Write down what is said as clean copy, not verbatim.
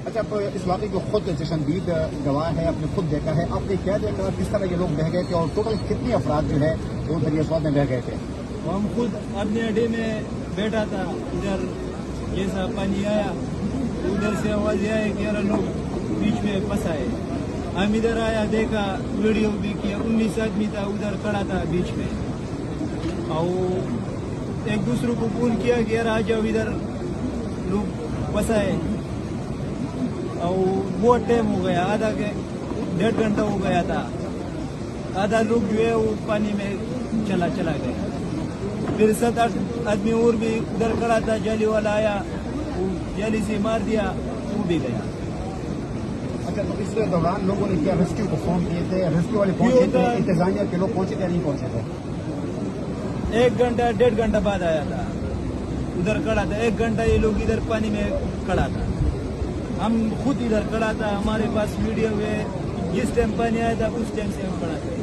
اچھا، آپ اس واقعے کو خود چشمدید گواہ ہے، آپ نے خود دیکھا ہے، آپ نے کیا دیکھا کس طرح یہ لوگ بہ گئے تھے اور ٹوٹل کتنے افراد جو ہے وہ دریا سوات میں بہ گئے تھے؟ ہم خود اپنے اڈے میں بیٹھا تھا، ادھر جیسا پانی آیا ادھر سے آواز آئے کہ یار لوگ بیچ میں پھنسائے. ہم ادھر آیا دیکھا، ویڈیو بھی کیا. 19 آدمی تھا ادھر کھڑا تھا بیچ میں، اور ایک دوسرے کو فون کیا کہ یار آ جاؤ ادھر لوگ پھنسائے. اور بہت ٹائم ہو گیا، آدھا 1.5 گھنٹہ ہو گیا تھا. آدھا لوگ جو ہے وہ پانی میں چلا گیا. پھر 7-8 آدمی اور بھی ادھر کھڑا تھا، جالی والا آیا، وہ جالی سے مار دیا، وہ بھی گیا. اچھا، تو اس دوران لوگوں نے کیا ریسکیو کو فون کیے تھے؟ ریسکیو والے پہنچے تھے، انتظامیہ کے لوگ پہنچے تھے یا نہیں پہنچے تھے؟ 1 گھنٹہ 1.5 گھنٹہ بعد آیا تھا، ادھر کھڑا تھا. 1 گھنٹہ یہ لوگ ادھر پانی میں کھڑا تھا. ہم خود ادھر کھڑا تھا، ہمارے پاس ویڈیو ہے. جس ٹائم پانی آیا تھا اس ٹائم سے ہم کھڑا تھے.